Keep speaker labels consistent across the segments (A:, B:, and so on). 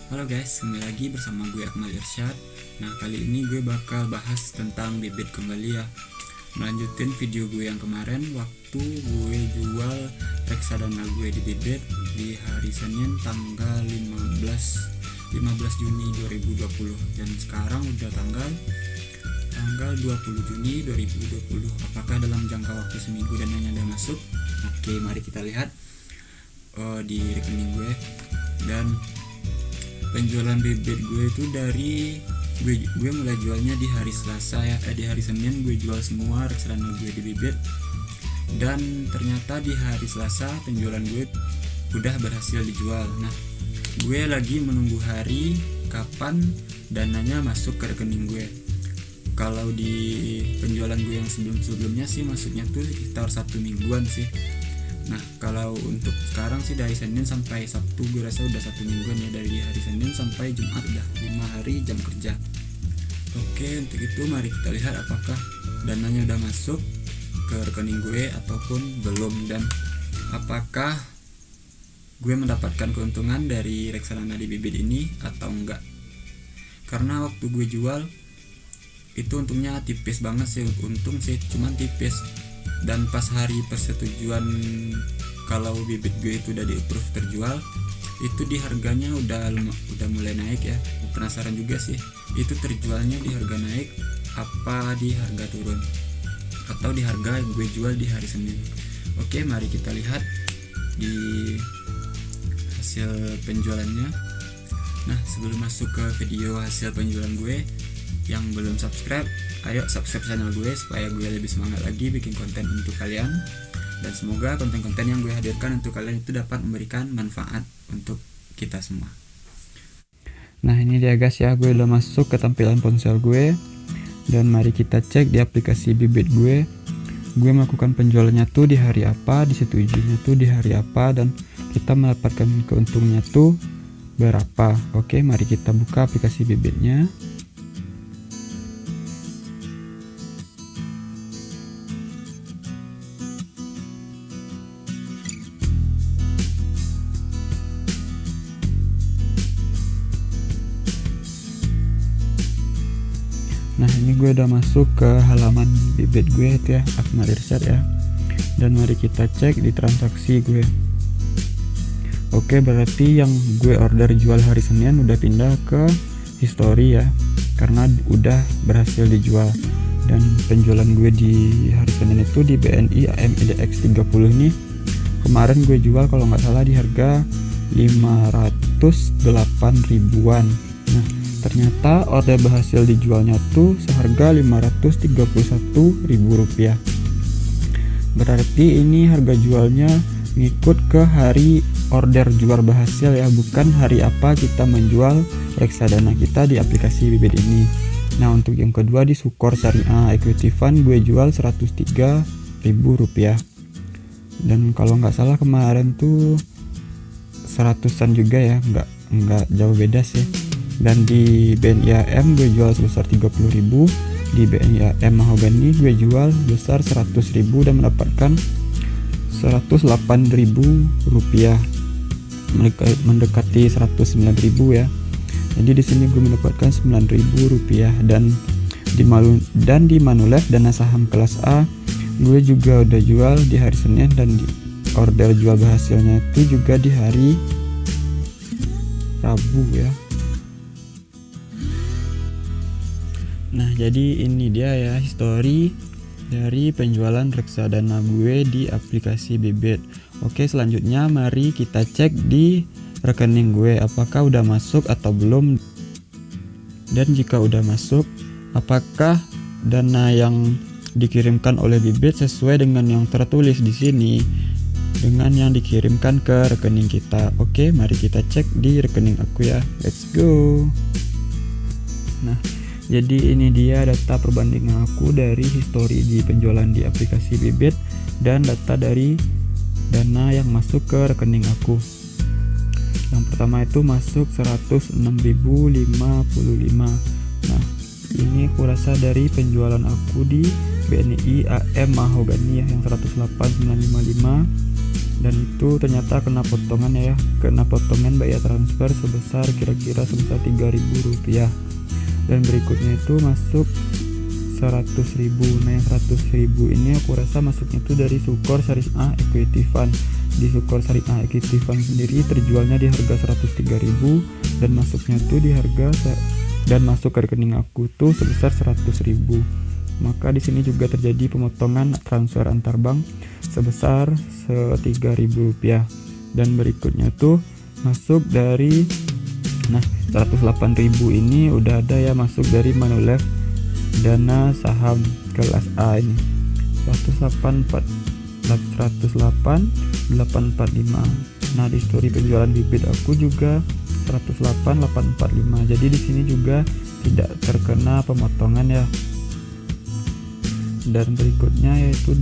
A: Halo guys, kembali lagi bersama gue Akmal Irsyad. Nah, kali ini gue bakal bahas tentang bibit kembali ya. Melanjutin video gue yang kemarin waktu gue jual reksadana gue di bibit di hari Senin tanggal 15 Juni 2020. Dan sekarang udah tanggal 20 Juni 2020. Apakah dalam jangka waktu seminggu dananya udah masuk? Oke, mari kita lihat di rekening gue. Dan penjualan bibit gue itu dari gue mulai jualnya di hari Selasa ya, di hari Senin gue jual semua reksadana gue di bibit, dan ternyata di hari Selasa penjualan gue udah berhasil dijual. Nah, gue lagi menunggu hari kapan dananya masuk ke rekening gue. Kalau di penjualan gue yang sebelumnya sih masuknya tuh sekitar 1 mingguan sih. Nah, kalau untuk sekarang sih dari Senin sampai Sabtu gue rasa udah 1 mingguan ya, dari hari Senin sampai Jumat udah 5 hari jam kerja. Oke, untuk itu mari kita lihat apakah dananya udah masuk ke rekening gue ataupun belum, dan apakah gue mendapatkan keuntungan dari reksadana di bibit ini atau enggak. Karena waktu gue jual itu untungnya tipis banget sih, untung sih cuman tipis. Dan pas hari persetujuan kalau bibit gue itu udah di-approve terjual, itu di harganya udah mulai naik ya. Penasaran juga sih, itu terjualnya di harga naik apa di harga turun, atau di harga yang gue jual di hari Senin. Oke, mari kita lihat di hasil penjualannya. Nah, sebelum masuk ke video hasil penjualan gue, yang belum subscribe, ayo subscribe channel gue supaya gue lebih semangat lagi bikin konten untuk kalian. Dan semoga konten-konten yang gue hadirkan untuk kalian itu dapat memberikan manfaat untuk kita semua. Nah, ini dia guys ya, gue udah masuk ke tampilan ponsel gue. Dan mari kita cek di aplikasi bibit gue. Gue melakukan penjualannya tuh di hari apa, disetujuinya tuh di hari apa, dan kita mendapatkan keuntungnya tuh berapa. Oke, mari kita buka aplikasi bibitnya. Nah, ini gue udah masuk ke halaman bibit gue itu ya, Akmal Irsyad ya. Dan mari kita cek di transaksi gue. Oke, berarti yang gue order jual hari Senin udah pindah ke history ya, karena udah berhasil dijual. Dan penjualan gue di hari Senin itu di BNI AMIDX 30 ini kemarin gue jual kalau nggak salah di harga 508 ribuan. Nah, ternyata order berhasil dijualnya tuh seharga Rp531.000. Berarti ini harga jualnya ngikut ke hari order jual berhasil ya, bukan hari apa kita menjual reksadana kita di aplikasi bibit ini. Nah, untuk yang kedua di Sukor Syariah Equity Fund gue jual Rp103.000. Dan kalau nggak salah kemarin tuh 100-an juga ya, nggak jauh beda sih. Dan di BNI AM gue jual sebesar 30.000, di BNI AM Mahogany gue jual sebesar 100.000 dan mendapatkan Rp108.000, mendekati 109.000 ya. Jadi di sini gue mendapatkan Rp9.000. Dan di Manulife dana saham kelas A gue juga udah jual di hari Senin, dan di order jual berhasilnya itu juga di hari Rabu ya. Nah, jadi ini dia ya history dari penjualan reksadana gue di aplikasi bibit. Oke, selanjutnya mari kita cek di rekening gue apakah udah masuk atau belum. Dan jika udah masuk, apakah dana yang dikirimkan oleh bibit sesuai dengan yang tertulis di sini dengan yang dikirimkan ke rekening kita. Oke, mari kita cek di rekening aku ya. Let's go. Nah, jadi ini dia data perbandingan aku dari histori di penjualan di aplikasi bibit dan data dari dana yang masuk ke rekening aku. Yang pertama itu masuk 106.055. Nah, ini aku rasa dari penjualan aku di BNI AM Mahogany ya, yang 108.955. dan itu ternyata kena potongan ya, kena potongan biaya transfer sebesar kira-kira sebesar 3.000 rupiah. Dan berikutnya itu masuk 100.000. Nah yang 100.000 ini aku rasa masuknya itu dari Sukor Syariah Equity Fund. Di Sukor Syariah Equity Fund sendiri terjualnya di harga 103.000 dan masuknya tuh di harga dan masuk ke rekening aku tuh sebesar 100.000. Maka di sini juga terjadi pemotongan transfer antar bank sebesar 3.000 rupiah. Dan berikutnya tuh masuk dari 108.000 ini udah ada ya, masuk dari Manulife dana saham kelas A ini 108.845. Nah di story penjualan bibit aku juga 108.845. Jadi di sini juga tidak terkena pemotongan ya. Dan berikutnya yaitu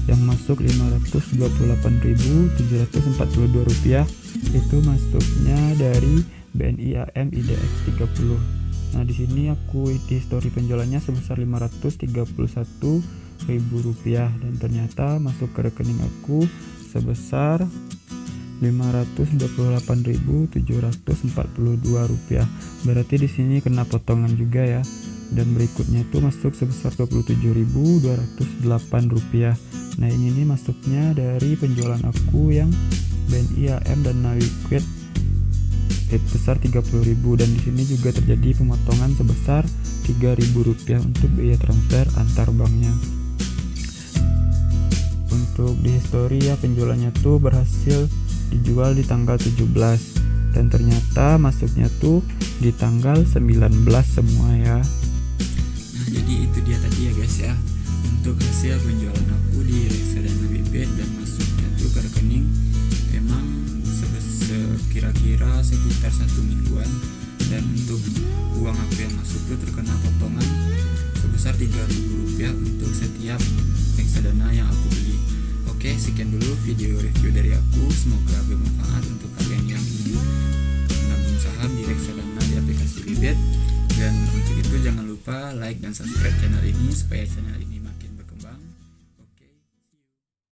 A: yang masuk 528.742 rupiah, itu masuknya dari BNI AM IDX 30. Nah di sini aku di story penjualannya sebesar 531.000 rupiah dan ternyata masuk ke rekening aku sebesar 528.742 rupiah. Berarti di sini kena potongan juga ya. Dan berikutnya itu masuk sebesar 27.208 rupiah. Nah ini masuknya dari penjualan aku yang BNI AM dan Liquid sebesar 30.000 dan di sini juga terjadi pemotongan sebesar 3.000 rupiah untuk biaya transfer antar banknya. Untuk di history ya penjualannya tuh berhasil dijual di tanggal 17 dan ternyata masuknya tuh di tanggal 19 semua ya.
B: Nah jadi itu dia tadi ya guys ya, untuk hasil penjualan aku di reksadana bibit dan masuknya tuh ke rekening emang kira-kira sekitar 1 mingguan. Dan untuk uang aku yang masuk tuh terkena potongan sebesar 3.000 rupiah untuk setiap reksadana yang aku beli. Oke, sekian dulu video review dari aku, semoga bermanfaat untuk kalian yang ingin menabung saham di reksadana di aplikasi bibit. Dan untuk itu jangan lupa like dan subscribe channel ini supaya channel ini